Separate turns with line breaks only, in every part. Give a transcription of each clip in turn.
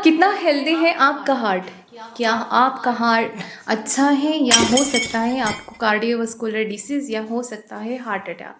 कितना हेल्दी है आपका हार्ट? क्या आपका हार्ट अच्छा है, या हो सकता है आपको कार्डियोवास्कुलर डिसीज़, या हो सकता है हार्ट अटैक?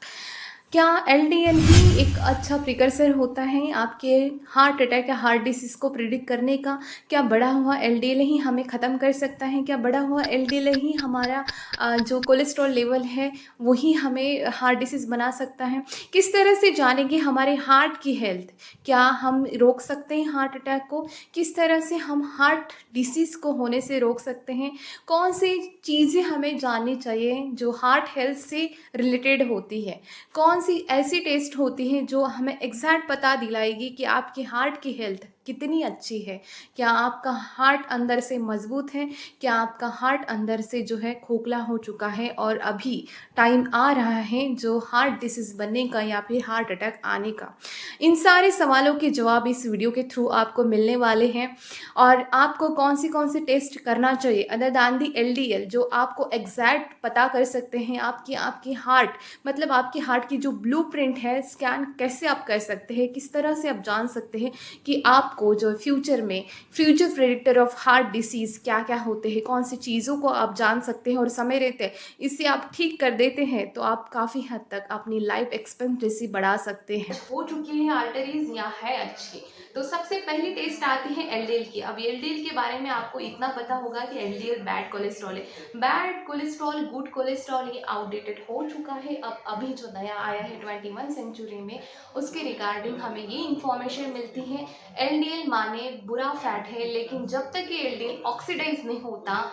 क्या एलडीएल ही एक अच्छा प्रिकर्सर होता है आपके हार्ट अटैक या हार्ट डिसीज़ को प्रिडिक्ट करने का? क्या बढ़ा हुआ एलडीएल ही हमें ख़त्म कर सकता है? क्या बढ़ा हुआ एलडीएल ही हमारा जो कोलेस्ट्रॉल लेवल है वही हमें हार्ट डिसीज़ बना सकता है? किस तरह से जानेंगे हमारे हार्ट की हेल्थ? क्या हम रोक सकते हैं हार्ट अटैक को? किस तरह से हम हार्ट डिसीज़ को होने से रोक सकते हैं? कौन सी चीज़ें हमें जाननी चाहिए जो हार्ट हेल्थ से रिलेटेड होती है? कौन सी ऐसी टेस्ट होती हैं जो हमें एग्जैक्ट पता दिलाएगी कि आपकी हार्ट की हेल्थ कितनी अच्छी है? क्या आपका हार्ट अंदर से मजबूत है? क्या आपका हार्ट अंदर से जो है खोखला हो चुका है और अभी टाइम आ रहा है जो हार्ट डिसीज़ बनने का या फिर हार्ट अटैक आने का? इन सारे सवालों के जवाब इस वीडियो के थ्रू आपको मिलने वाले हैं। और आपको कौन से टेस्ट करना चाहिए अदर दैन दी एलडीएल, जो आपको एग्जैक्ट पता कर सकते हैं आपकी आपकी हार्ट, मतलब आपकी हार्ट की जो ब्लूप्रिंट है स्कैन कैसे आप कर सकते हैं, किस तरह से आप जान सकते हैं कि आपको जो फ्यूचर में future predictor of heart disease क्या क्या होते हैं, कौन सी चीज़ों को आप जान सकते हैं और समय रहते हैं इससे आप ठीक कर देते हैं, तो आप काफ़ी हद तक अपनी लाइफ एक्सपेक्टेंसी बढ़ा सकते हैं। हो चुकी है आर्टरीज या है अच्छी, तो सबसे पहली टेस्ट आती है एलडीएल की। अब एलडीएल के बारे में आपको इतना पता होगा कि एलडीएल बैड कोलेस्ट्रॉल है। बैड कोलेस्ट्रॉल गुड कोलेस्ट्रॉल ये आउटडेटेड हो चुका है। अब अभी जो नया आया है 21 सेंचुरी में, उसके रिगार्डिंग हमें ये इंफॉर्मेशन मिलती है एलडीएल माने बुरा फैट है, लेकिन जब तक ये एलडीएल ऑक्सीडाइज नहीं होता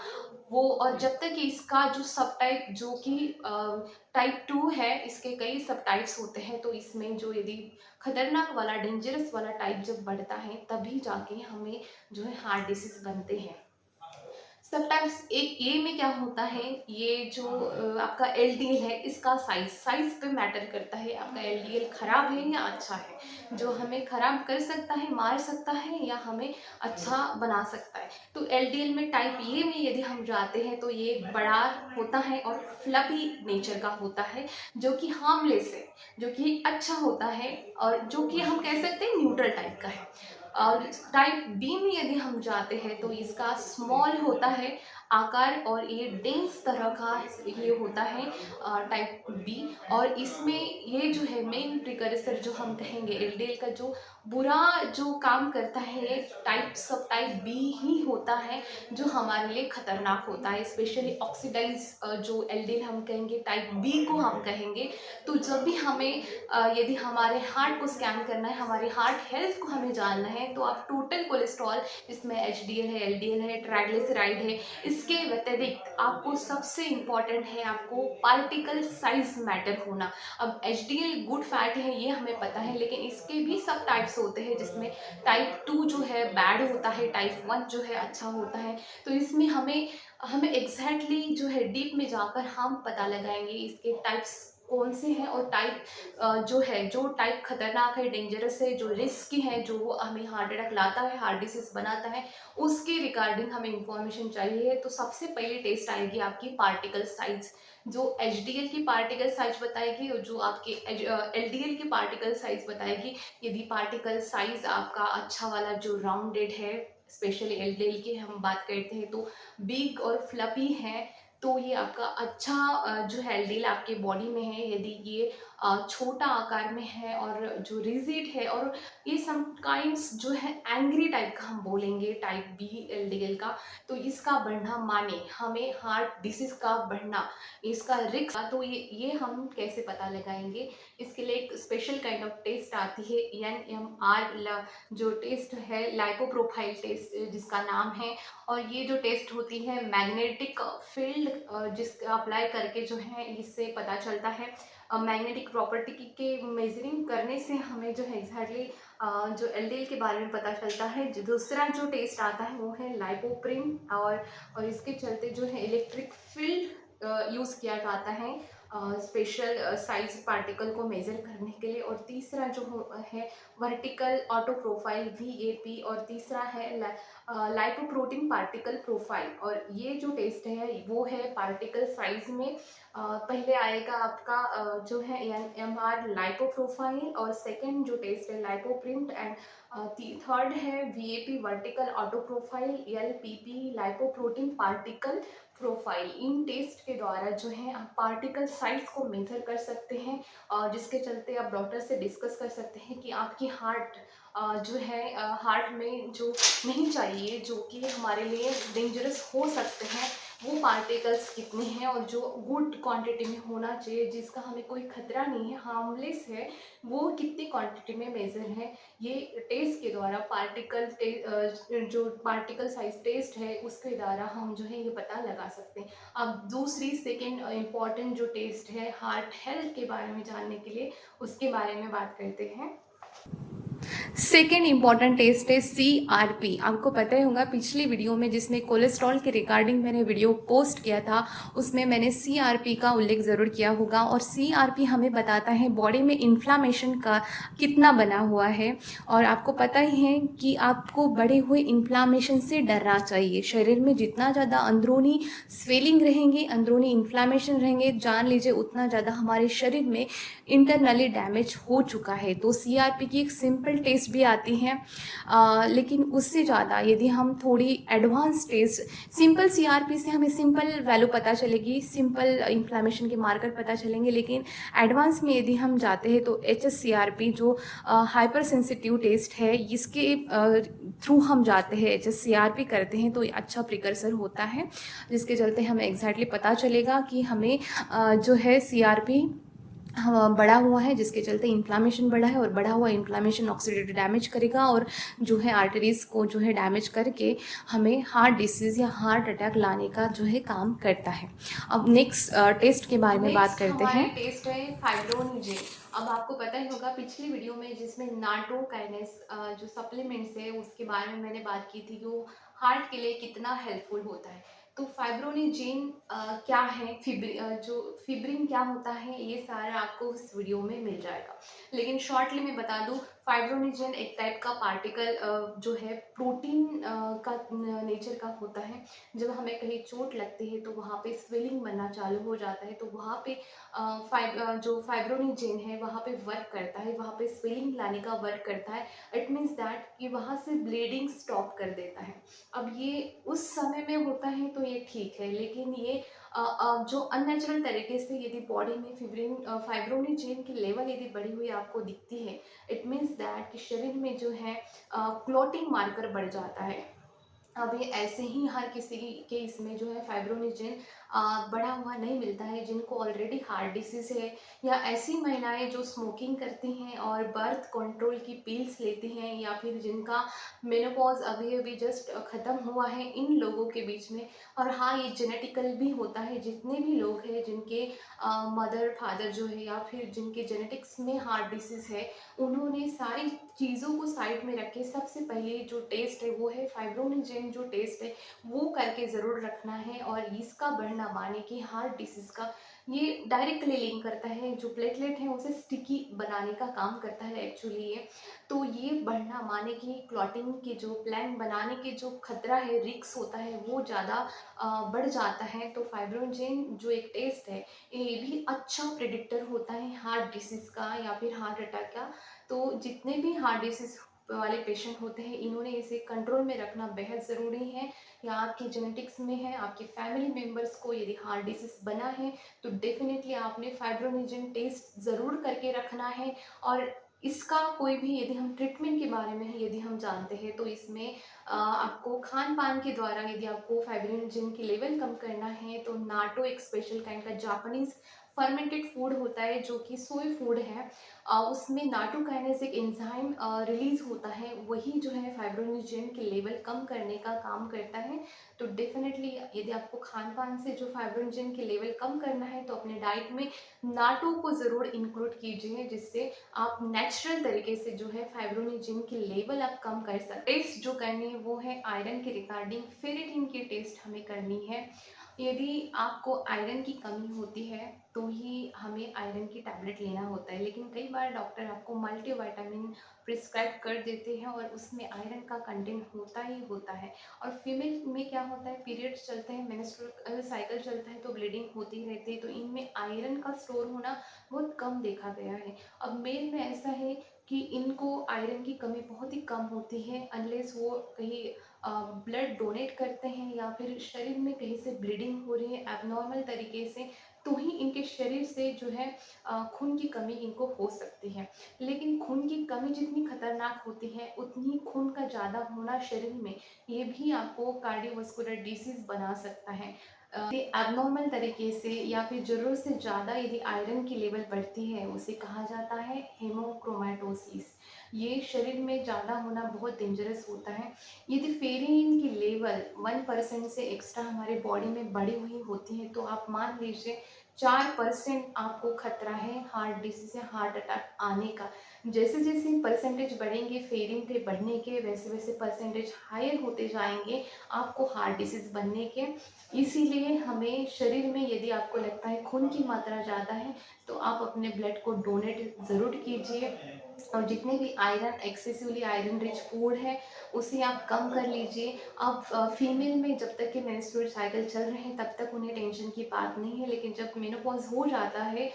वो, और जब तक कि इसका जो सब टाइप जो कि टाइप 2 है, इसके कई सब टाइप्स होते हैं, तो इसमें जो यदि खतरनाक वाला डेंजरस वाला टाइप जब बढ़ता है तभी जाके हमें जो है हार्ट डिसीज बनते हैं। समटाइम्स एक ये में क्या होता है, ये जो आपका एलडीएल है इसका साइज साइज पे मैटर करता है, आपका एलडीएल खराब है या अच्छा है, जो हमें खराब कर सकता है, मार सकता है, या हमें अच्छा बना सकता है। तो एलडीएल में टाइप ए में यदि हम जाते हैं तो ये बड़ा होता है और फ्लफी नेचर का होता है, जो कि हार्मलेस है, जो कि अच्छा होता है, और जो कि हम कह सकते हैं न्यूट्रल टाइप का है। और टाइप बी में यदि हम जाते हैं तो इसका स्मॉल होता है आकार, और ये डेंस तरह का ये होता है टाइप बी। और इसमें ये जो है मेन प्रिकर्सर जो हम कहेंगे एलडीएल का जो बुरा जो काम करता है, ये टाइप सब टाइप बी ही होता है, जो हमारे लिए खतरनाक होता है, स्पेशली ऑक्सीडाइज जो एलडीएल हम कहेंगे टाइप बी को हम कहेंगे। तो जब भी हमें यदि हमारे हार्ट को स्कैन करना है, हमारी हार्ट हेल्थ को हमें जानना है, तो आप टोटल कोलेस्ट्रॉल, जिसमें एचडीएल है, एलडीएल है, ट्राइग्लिसराइड है, इसके व्यतिरिक्त आपको सबसे इम्पॉर्टेंट है आपको पार्टिकल साइज मैटर होना। अब एचडीएल गुड फैट है ये हमें पता है, लेकिन इसके भी सब टाइप्स होते हैं, जिसमें टाइप 2 जो है बैड होता है, टाइप 1 जो है अच्छा होता है। तो इसमें हमें हमें एग्जैक्टली जो है डीप में जाकर हम पता लगाएंगे इसके टाइप्स कौन से हैं, और टाइप जो है जो टाइप खतरनाक है, डेंजरस है, जो रिस्की है, जो वो हमें हार्ट अटैक लाता है, हार्ट डिसीज बनाता है, उसके रिगार्डिंग हमें इंफॉर्मेशन चाहिए। तो सबसे पहले टेस्ट आएगी आपकी पार्टिकल साइज, जो एचडीएल की पार्टिकल साइज बताएगी और जो आपके एलडीएल की पार्टिकल साइज बताएगी। यदि पार्टिकल साइज आपका अच्छा वाला जो राउंडेड है, स्पेशली एलडीएल की हम बात करते हैं तो बिग और फ्लपी है, तो ये आपका अच्छा जो है एलडीएल आपके बॉडी में है। यदि ये छोटा आकार में है और जो रिजिड है, और ये समटाइम्स जो है एंग्री टाइप का हम बोलेंगे टाइप बी एलडीएल का, तो इसका बढ़ना माने हमें हार्ट डिसीज का बढ़ना, इसका रिस्क, तो ये हम कैसे पता लगाएंगे? इसके लिए एक स्पेशल काइंड ऑफ टेस्ट आती है एनएमआर, जो टेस्ट है लाइपोप्रोफाइल टेस्ट जिसका नाम है। और ये जो टेस्ट होती है मैग्नेटिक फील्ड जिसका अप्लाई करके जो है इससे पता चलता है, मैग्नेटिक प्रॉपर्टी के मेजरिंग करने से हमें जो है एग्जैक्टली जो एलडीएल के बारे में पता चलता है। दूसरा जो टेस्ट आता है वो है लाइपोप्रिन, और इसके चलते जो है इलेक्ट्रिक फील्ड यूज़ किया जाता है स्पेशल साइज पार्टिकल को मेजर करने के लिए। और तीसरा जो है वर्टिकल ऑटो प्रोफाइल वीएपी, और तीसरा है लाइपोप्रोटीन पार्टिकल प्रोफाइल। और ये जो टेस्ट है वो है पार्टिकल साइज में पहले आएगा आपका जो है एनएमआर लाइपो प्रोफाइल, और सेकंड जो टेस्ट है लाइपोप्रिंट एंड थर्ड है VAP vertical auto profile, LPP lipoprotein particle profile. इन टेस्ट के द्वारा जो है आप पार्टिकल साइज को मेजर कर सकते हैं, और जिसके चलते आप डॉक्टर से डिस्कस कर सकते हैं कि आपकी हार्ट जो है हार्ट में जो नहीं चाहिए, जो कि हमारे लिए डेंजरस हो सकते हैं, वो पार्टिकल्स कितने हैं, और जो गुड क्वांटिटी में होना चाहिए, जिसका हमें कोई खतरा नहीं है, हार्मलेस है, वो कितनी क्वांटिटी में मेजर है। ये टेस्ट के द्वारा जो पार्टिकल साइज टेस्ट है उसके द्वारा हम जो है ये पता लगा सकते हैं। अब दूसरी सेकेंड इम्पॉर्टेंट जो टेस्ट है हार्ट हेल्थ के बारे में जानने के लिए, उसके बारे में बात करते हैं। सेकेंड इंपॉर्टेंट टेस्ट है CRP। आपको पता ही होगा पिछली वीडियो में जिसमें कोलेस्ट्रॉल के रिगार्डिंग मैंने वीडियो पोस्ट किया था, उसमें मैंने CRP का उल्लेख ज़रूर किया होगा। और CRP हमें बताता है बॉडी में इन्फ्लामेशन का कितना बना हुआ है। और आपको पता ही है कि आपको बढ़े हुए इन्फ्लामेशन से डरना चाहिए। शरीर में जितना ज़्यादा अंदरूनी स्वेलिंग रहेंगे, अंदरूनी इन्फ्लामेशन रहेंगे, जान लीजिए उतना ज़्यादा हमारे शरीर में इंटरनली डैमेज हो चुका है। तो CRP की एक सिंपल टेस्ट भी आती हैं, लेकिन उससे ज़्यादा यदि हम थोड़ी एडवांस टेस्ट, सिंपल CRP से हमें सिंपल वैल्यू पता चलेगी, सिंपल इन्फ्लामेशन के मार्कर पता चलेंगे, लेकिन एडवांस में यदि हम जाते हैं तो HSCRP जो हाइपर सेंसिटिव टेस्ट है, इसके थ्रू हम जाते हैं, HSCRP करते हैं, तो ये अच्छा प्रिकर्सर होता है, जिसके चलते हमें एग्जैक्टली पता चलेगा कि हमें जो है CRP बढ़ा हुआ है, जिसके चलते इन्फ्लामेशन बढ़ा है। और बढ़ा हुआ इन्फ्लामेशन ऑक्सीडेटिव डैमेज करेगा और जो है आर्टरीज को जो है डैमेज करके हमें हार्ट डिसीज़ या हार्ट अटैक लाने का जो है काम करता है। अब नेक्स्ट टेस्ट के बारे में बात करते हैं। टेस्ट है फाइब्रोनिजेन। अब आपको पता ही होगा पिछली वीडियो में जिसमें नाटोकाइनेस जो सप्लीमेंट्स है उसके बारे में मैंने बात की थी कि वो हार्ट के लिए कितना हेल्पफुल होता है। तो फाइब्रोनिजेन क्या है, जो फिब्रिन क्या होता है, ये सारा आपको इस वीडियो में मिल जाएगा। लेकिन शॉर्टली मैं बता दूं, फाइब्रोनिजेन एक टाइप का पार्टिकल जो है प्रोटीन का नेचर का होता है। जब हमें कहीं चोट लगती है तो वहाँ पे स्वेलिंग बनना चालू हो जाता है, तो वहाँ पे जो फाइब्रोनिजेन है वहाँ पे वर्क करता है, वहाँ पे स्वेलिंग लाने का वर्क करता है। इट मीन्स दैट कि वहाँ से ब्लीडिंग स्टॉप कर देता है। अब ये उस समय में होता है तो ये ठीक है, लेकिन ये जो अननेचुरल तरीके से यदि बॉडी में फाइब्रोनिजेन की लेवल यदि बढ़ी हुई आपको दिखती है, इट मीन्स दैट कि शरीर में जो है क्लॉटिंग मार्कर बढ़ जाता है। अब ये ऐसे ही हर किसी के इसमें जो है फाइब्रोनिजेन बढ़ा हुआ नहीं मिलता है, जिनको ऑलरेडी हार्ट डिसीज है, या ऐसी महिलाएं जो स्मोकिंग करती हैं और बर्थ कंट्रोल की पिल्स लेती हैं, या फिर जिनका मेनोपॉज अभी अभी जस्ट ख़त्म हुआ है, इन लोगों के बीच में। और हाँ, ये जेनेटिकल भी होता है। जितने भी लोग हैं जिनके मदर फादर जो है या फिर जिनके जेनेटिक्स में हार्ट डिसीज है, उन्होंने सारी चीज़ों को साइड में रख के सबसे पहले जो टेस्ट है वो है फाइब्रोनिजेन जो टेस्ट है, वो करके ज़रूर रखना है। और इसका बढ़ना माने कि हार्ट डिसीज़ का ये डायरेक्टली लिंक करता है, जो प्लेटलेट है उसे स्टिकी बनाने का काम करता है एक्चुअली ये। तो ये बढ़ना माने कि क्लॉटिंग के जो प्लान बनाने के जो खतरा है, रिक्स होता है, वो ज़्यादा बढ़ जाता है। तो फाइब्रोनिजेन जो एक टेस्ट है, ये भी अच्छा प्रिडिक्टर होता है हार्ट डिसीज़ का या फिर हार्ट अटैक का। तो जितने भी हार्ट डिसीज वाले पेशेंट होते हैं, इन्होंने इसे कंट्रोल में रखना बेहद ज़रूरी है। या आपकी जेनेटिक्स में है, आपके फैमिली मेम्बर्स को यदि हार्ट डिसीज बना है, तो डेफिनेटली आपने फाइब्रोनिजेन टेस्ट ज़रूर करके रखना है। और इसका कोई भी यदि हम ट्रीटमेंट के बारे में यदि हम जानते हैं, तो इसमें आपको खान पान के द्वारा यदि आपको फाइब्रोनिजेन की लेवल कम करना है, तो नाटो एक स्पेशल काइंड का जापानीज फर्मेंटेड फूड होता है जो कि सोई फूड है। उसमें नाटोकाइनेस एक एंजाइम रिलीज होता है, वही जो है फाइब्रोनिजेन के लेवल कम करने का काम करता है। तो डेफिनेटली यदि आपको खान पान से जो फाइब्रोनिजेन के लेवल कम करना है, तो अपने डाइट में नाटो को ज़रूर इंक्लूड कीजिए, जिससे आप नेचुरल तरीके से जो है फाइब्रोनिजेन की लेवल आप कम कर सकते। टेस्ट जो करनी है वो है आयरन के रिगार्डिंग फेरेटिन की टेस्ट हमें करनी है। यदि आपको आयरन की कमी होती है तो ही हमें आयरन की टैबलेट लेना होता है, लेकिन कई बार डॉक्टर आपको मल्टीविटामिन प्रिस्क्राइब कर देते हैं और उसमें आयरन का कंटेंट होता ही होता है। और फीमेल में क्या होता है, पीरियड्स चलते हैं, मेंस्ट्रुअल साइकिल चलता है, तो ब्लीडिंग होती रहती है, तो इनमें आयरन का स्टोर होना बहुत कम देखा गया है। अब मेल में ऐसा है कि इनको आयरन की कमी बहुत ही कम होती है अनलेस वो कहीं ब्लड डोनेट करते हैं या फिर शरीर में कहीं से ब्लीडिंग हो रही है एबनॉर्मल तरीके से, तो ही इनके शरीर से जो है खून की कमी इनको हो सकती है। लेकिन खून की कमी जितनी खतरनाक होती है उतनी खून का ज़्यादा होना शरीर में ये भी आपको कार्डियोवास्कुलर डिसीज़ बना सकता है। यदि एबनॉर्मल तरीके से या फिर ज़रूरत से ज़्यादा यदि आयरन की लेवल बढ़ती है उसे कहा जाता है हेमोक्रोमेटोसिस। ये शरीर में ज़्यादा होना बहुत डेंजरस होता है। यदि फेरिन की लेवल 1% से एक्स्ट्रा हमारे बॉडी में बढ़ी हुई होती है तो आप मान लीजिए 4% आपको खतरा है हार्ट डिसीज या हार्ट अटैक आने का। जैसे जैसे परसेंटेज बढ़ेंगे फेरिन के बढ़ने के, वैसे वैसे परसेंटेज हायर होते जाएंगे आपको हार्ट डिसीज बनने के। इसीलिए हमें शरीर में यदि आपको लगता है खून की मात्रा ज़्यादा है तो आप अपने ब्लड को डोनेट ज़रूर कीजिए। और जितने भी iron excessively iron rich food है उसे आप कम कर लीजिए। अब फीमेल में जब तक कि मेंस्ट्रुअल साइकिल चल रहे हैं तब तक उन्हें टेंशन की बात नहीं है, लेकिन जब मेनोपॉज हो जाता है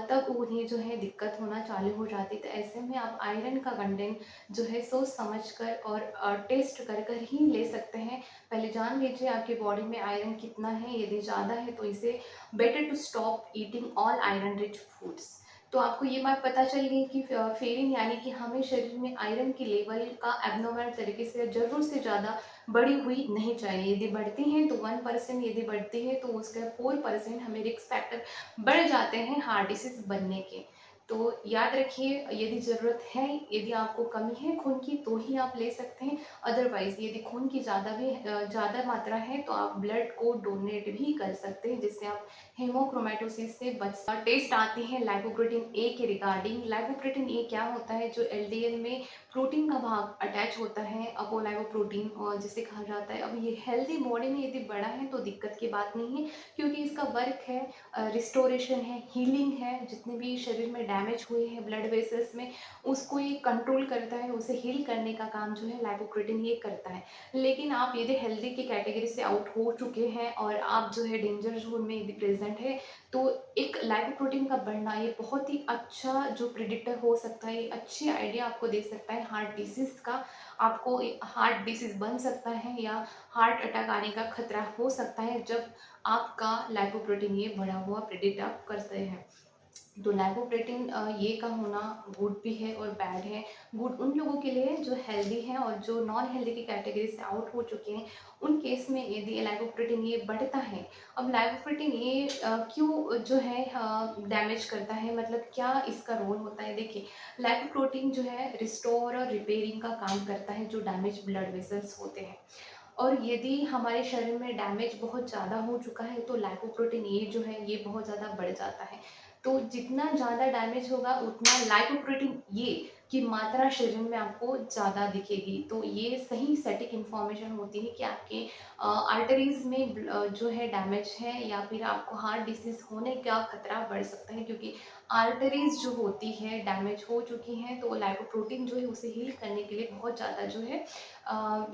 तब उन्हें जो है दिक्कत होना चालू हो जाती है। तो ऐसे में आप आयरन का कंटेंट जो है सोच समझ कर और टेस्ट कर कर ही ले सकते हैं। पहले जान लीजिए आपके बॉडी में आयरन कितना है, यदि ज़्यादा है तो इसे better to stop eating all iron rich foods. तो आपको ये बात पता चल गई कि फेरिन यानी कि हमें शरीर में आयरन की लेवल का एब्नॉर्मल तरीके से ज़रूरत से ज़्यादा बढ़ी हुई नहीं चाहिए। यदि बढ़ती हैं तो 1%, यदि बढ़ती है तो उसका 4% हमें रिस्क फैक्टर बढ़ जाते हैं हार्ट डिसीज बनने के। तो याद रखिए यदि ज़रूरत है, यदि आपको कमी है खून की तो ही आप ले सकते हैं। अदरवाइज़ यदि खून की ज़्यादा मात्रा है तो आप ब्लड को डोनेट भी कर सकते हैं जिससे आप हेमोक्रोमेटोसिस से बच। टेस्ट आती है लाइपोप्रोटीन ए के रिगार्डिंग। लाइपोप्रोटीन ए क्या होता है? जो एलडीएल में प्रोटीन का भाग अटैच होता है अपोलाइपोप्रोटीन और जिसे कहा जाता है। अब ये हेल्दी बॉडी में यदि बड़ा है तो दिक्कत की बात नहीं है, क्योंकि इसका वर्क है रिस्टोरेशन है, हीलिंग है। जितने भी शरीर में डैमेज हुए हैं ब्लड वेसल्स में उसको ये कंट्रोल करता है, उसे हील करने का काम जो है लाइपोप्रोटीन ये करता है। लेकिन आप यदि हेल्दी की कैटेगरी से आउट हो चुके हैं और आप जो है डेंजर जोन में यदि प्रेजेंट है तो एक लाइपोप्रोटीन का बढ़ना ये बहुत ही अच्छा जो प्रिडिक्टर हो सकता है, अच्छी आइडिया आपको दे सकता है हार्ट डिसीज़ का। आपको हार्ट डिसीज़ बन सकता है या हार्ट अटैक आने का खतरा हो सकता है जब आपका लाइपोप्रोटीन ये बढ़ा हुआ प्रिडिक्ट आप करते हैं। तो लाइपोप्रोटीन ये का होना गुड भी है और बैड है। गुड उन लोगों के लिए जो हेल्दी हैं और जो नॉन हेल्दी की कैटेगरी से आउट हो चुके हैं, उन केस में यदि लाइपोप्रोटीन ये बढ़ता है। अब लाइपोप्रोटीन ये क्यों जो है डैमेज करता है, मतलब क्या इसका रोल होता है? देखिए, लाइपोप्रोटीन जो है रिस्टोर और रिपेयरिंग का काम करता है जो डैमेज ब्लड वेसल्स होते हैं। और यदि हमारे शरीर में डैमेज बहुत ज़्यादा हो चुका है तो लाइपोप्रोटीन ये जो है ये बहुत ज़्यादा बढ़ जाता है। तो जितना ज़्यादा डैमेज होगा उतना लाइपोप्रोटीन ये की मात्रा शरीर में आपको ज़्यादा दिखेगी। तो ये सही सटीक इन्फॉर्मेशन होती है कि आपके आर्टरीज में जो है डैमेज है या फिर आपको हार्ट डिसीज होने का खतरा बढ़ सकता है, क्योंकि आर्टरीज जो होती है डैमेज हो चुकी हैं। तो लाइपोप्रोटीन जो है उसे हील करने के लिए बहुत ज़्यादा जो है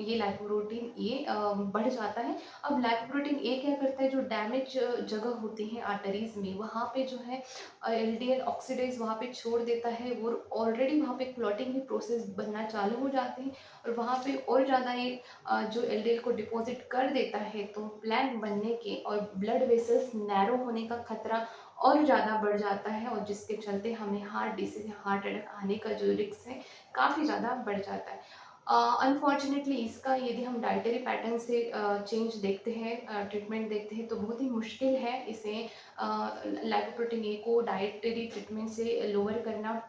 ये लाइपोप्रोटीन ये बढ़ जाता है। अब लाइपोप्रोटीन ए क्या करता है? जो डैमेज जगह होती है आर्टरीज में वहाँ पे जो है एलडीएल ऑक्सीडेज वहाँ पे छोड़ देता है और ऑलरेडी वहाँ पे क्लॉटिंग की प्रोसेस बनना चालू हो जाते हैं और वहाँ पे और ज़्यादा ये जो एलडीएल को डिपॉजिट कर देता है तो प्लैक बनने के और ब्लड वेसल्स नैरो होने का खतरा और ज़्यादा बढ़ जाता है और जिसके चलते हमें हार्ट डिसीज या हार्ट अटैक आने का जो रिस्क है काफ़ी ज़्यादा बढ़ जाता है। अनफॉर्चुनेटली इसका यदि हम डाइटरी पैटर्न से चेंज देखते हैं, ट्रीटमेंट देखते हैं तो बहुत ही मुश्किल है इसे लाइपोप्रोटीन ए को डाइटरी ट्रीटमेंट से लोअर करना।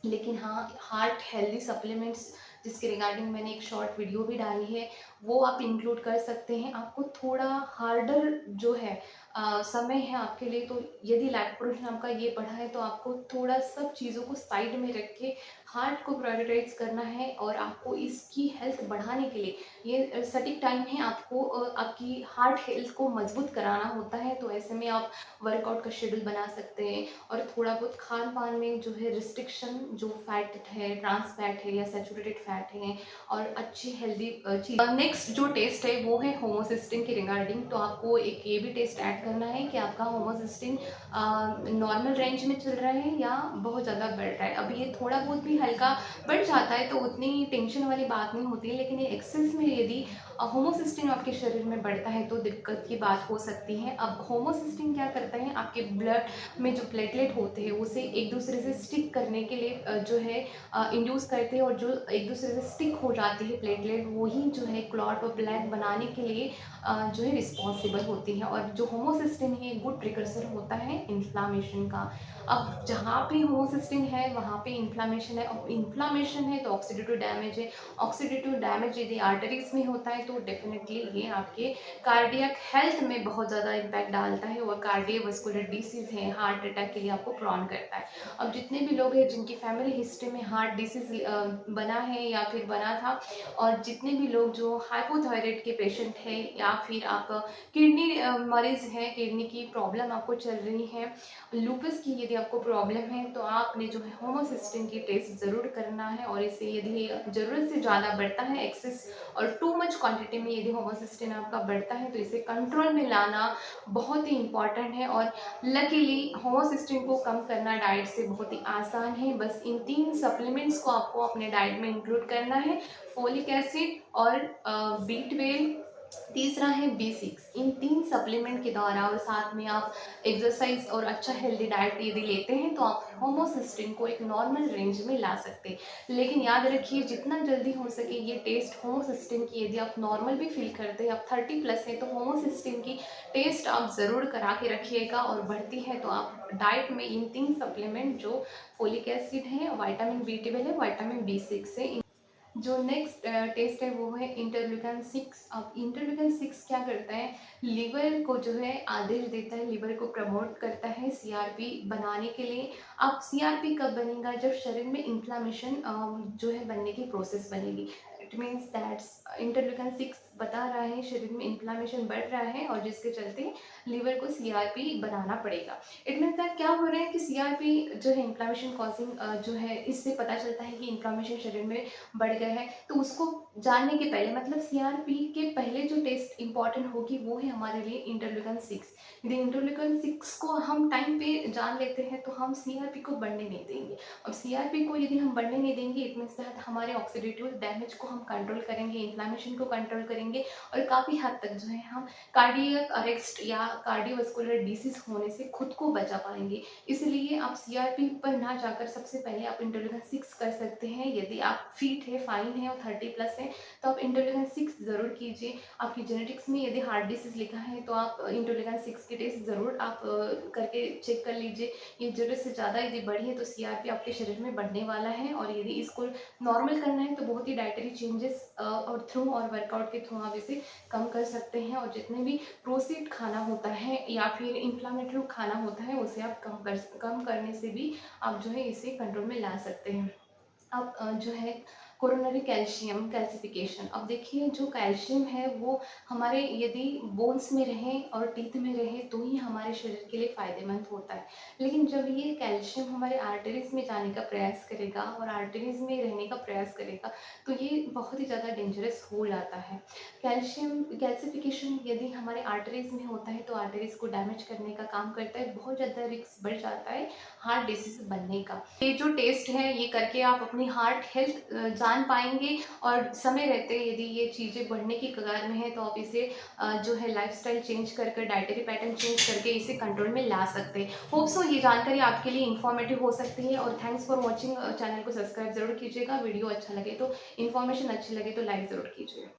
लेकिन हाँ, हार्ट हेल्दी सप्लीमेंट्स जिसके रिगार्डिंग मैंने एक शॉर्ट वीडियो भी डाली है वो आप इंक्लूड कर सकते हैं। आपको थोड़ा हार्डर जो है समय है आपके लिए। तो यदि लाइपोप्रोटीन आपका ये बढ़ा है तो आपको थोड़ा सब चीज़ों को साइड में रख के हार्ट को प्रायोरिटाइज करना है और आपको इसकी हेल्थ बढ़ाने के लिए ये सटीक टाइम है। आपको आपकी हार्ट हेल्थ को मजबूत कराना होता है। तो ऐसे में आप वर्कआउट का शेड्यूल बना सकते हैं और थोड़ा बहुत खान पान में जो है रिस्ट्रिक्शन, जो फैट है ट्रांस फैट है या सेचुरेटेड फैट है और अच्छी हेल्दी चीज। नेक्स्ट जो टेस्ट है वो है होमोसिस्टिन के रिगार्डिंग। तो आपको एक ये भी टेस्ट ऐड डिसाइड करना है कि आपका होमोसिस्टिन नॉर्मल रेंज में चल रहा है या बहुत ज़्यादा बढ़ रहा है। अब ये थोड़ा बहुत भी हल्का बढ़ जाता है तो उतनी टेंशन वाली बात नहीं होती है, लेकिन ये एक्सेस में यदि होमोसिस्टिन आपके शरीर में बढ़ता है तो दिक्कत की बात हो सकती है। अब होमोसिस्टिन क्या करता है, आपके ब्लड में जो प्लेटलेट होते हैं उसे एक दूसरे से स्टिक करने के लिए जो है इंड्यूस करते हैं, और जो एक दूसरे से स्टिक हो जाती है प्लेटलेट, वही जो है क्लॉट और प्लैक बनाने के लिए जो है रिस्पॉन्सिबल होती है। और जो होमोसिस्टिन है गुड प्रिकर्सर होता है इन्फ्लामेशन का। अब जहाँ पे होमोसिस्टिन है वहाँ पे इन्फ्लामेशन है, और इन्फ्लामेशन है तो ऑक्सीडेटिव डैमेज है। ऑक्सीडेटिव डैमेज यदि आर्टरीज में होता है तो डेफिनेटली ये आपके कार्डियक हेल्थ में बहुत ज़्यादा इम्पैक्ट डालता है, और कार्डियोवैस्कुलर डिसीज़ है, हार्ट अटैक के लिए आपको प्रॉन करता है। अब जितने भी लोग हैं जिनकी फैमिली हिस्ट्री में हार्ट डिसीज़ बना है या फिर बना था, और जितने भी लोग जो हाइपोथायराइड के पेशेंट हैं, या फिर आप किडनी मरीज़ हैं, किडनी की प्रॉब्लम आपको चल रही है, लूपस की यदि आपको प्रॉब्लम है, तो आपने जो है होमोसिस्टिन की टेस्ट ज़रूर करना है। और इसे यदि ज़रूरत से ज़्यादा बढ़ता है एक्सेस और टू मच क्वांटिटी में यदि होमोसिस्टिन आपका बढ़ता है तो इसे कंट्रोल में लाना बहुत ही इम्पॉर्टेंट है। और लकीली होमोसिस्टिन को कम करना डाइट से बहुत ही आसान है। बस इन 3 सप्लीमेंट्स को आपको अपने डाइट में इंक्लूड करना है, फोलिक एसिड और B12, तीसरा है B6। इन 3 सप्लीमेंट के द्वारा और साथ में आप एक्सरसाइज और अच्छा हेल्दी डाइट यदि लेते हैं तो आप होमोसिस्टिन को एक नॉर्मल रेंज में ला सकते हैं। लेकिन याद रखिए जितना जल्दी हो सके ये टेस्ट होमोसिस्टिन की, यदि आप नॉर्मल भी फील करते हैं, आप 30+ हैं, तो होमोसिस्टिन की टेस्ट आप ज़रूर करा के रखिएगा। और बढ़ती है तो आप डाइट में इन 3 सप्लीमेंट जो फोलिक एसिड है, विटामिन B12 है, विटामिन B6 है। जो नेक्स्ट टेस्ट है वो है इंटरल्यूकन 6। अब इंटरल्यूकन 6 क्या करता है, लीवर को जो है आदेश देता है, लीवर को प्रमोट करता है सीआरपी बनाने के लिए। अब सीआरपी कब बनेगा, जब शरीर में इन्फ्लामेशन जो है बनने की प्रोसेस बनेगी। इट मीन्स दैट्स इंटरल्यूकन 6 बता रहा है शरीर में इन्फ्लामेशन बढ़ रहा है, और जिसके चलते लीवर को सीआरपी बनाना पड़ेगा। इट मीन्स दैट क्या हो रहा है कि सीआरपी जो है इन्फ्लामेशन कॉजिंग जो है, इससे पता चलता है कि इन्फ्लामेशन शरीर में बढ़ गया है। तो उसको जानने के पहले, मतलब सीआरपी के पहले जो टेस्ट इंपॉर्टेंट होगी वो है हमारे लिए इंटरल्यूकन 6। यदि इंटरल्यूकन 6 को हम टाइम पे जान लेते हैं तो हम सीआरपी को बढ़ने नहीं देंगे। अब सीआरपी को यदि हम बढ़ने नहीं देंगे, इतने साथ हमारे ऑक्सीडेटिव डैमेज को हम कंट्रोल करेंगे, इन्फ्लामेशन को कंट्रोल करेंगे, और काफ़ी हद तक जो है हम कार्डियक अरेस्ट या कार्डियोवैस्कुलर डिसीज होने से खुद को बचा पाएंगे। इसलिए आप सीआरपी पर ना जाकर सबसे पहले आप इंटरल्यूकन 6 कर सकते हैं। यदि आप फिट है, फाइन है और 30+ है तो आप इंटरल्यूकन 6 ज़रूर कीजिए। आपकी जेनेटिक्स में यदि हार्ट डिसीज़ लिखा है तो आप इंटरल्यूकन 6 की टेस्ट ज़रूर आप करके चेक कर लीजिए। ये ज़रूरत से ज़्यादा यदि बढ़ी है तो सीआरपी आपके शरीर में बढ़ने वाला है, और यदि इसको नॉर्मल करना है तो बहुत ही डाइटरी चेंजेस और थ्रू और वर्कआउट के थ्रू आप इसे कम कर सकते हैं। और जितने भी प्रोसेस्ड खाना होता है या फिर इन्फ्लामेटरी खाना होता है उसे आप कम करने से भी आप जो है इसे कंट्रोल में ला सकते हैं। अब जो है कोरोनरी कैल्शियम कैल्सिफिकेशन। अब देखिए जो कैल्शियम है वो हमारे यदि बोन्स में रहे और टीथ में रहे तो ही हमारे शरीर के लिए फ़ायदेमंद होता है। लेकिन जब ये कैल्शियम हमारे आर्टरीज में जाने का प्रयास करेगा और आर्टरीज में रहने का प्रयास करेगा तो ये बहुत ही ज़्यादा डेंजरस हो जाता है। कैल्शियम कैल्सिफिकेशन यदि हमारे आर्टरीज में होता है तो आर्टरीज को डैमेज करने का काम करता है, बहुत ज़्यादा रिस्क बढ़ जाता है हार्ट डिसीज बनने का। ये जो टेस्ट है ये करके आप अपनी हार्ट हेल्थ जान पाएंगे, और समय रहते यदि ये चीज़ें बढ़ने की कगार में है तो आप इसे जो है लाइफस्टाइल चेंज कर कर डाइटरी पैटर्न चेंज करके इसे कंट्रोल में ला सकते हैं। होप सो ये जानकारी आपके लिए इन्फॉर्मेटिव हो सकती है, और थैंक्स फॉर वॉचिंग। चैनल को सब्सक्राइब जरूर कीजिएगा। वीडियो अच्छा लगे तो, इन्फॉर्मेशन अच्छी लगे तो लाइक ज़रूर कीजिए।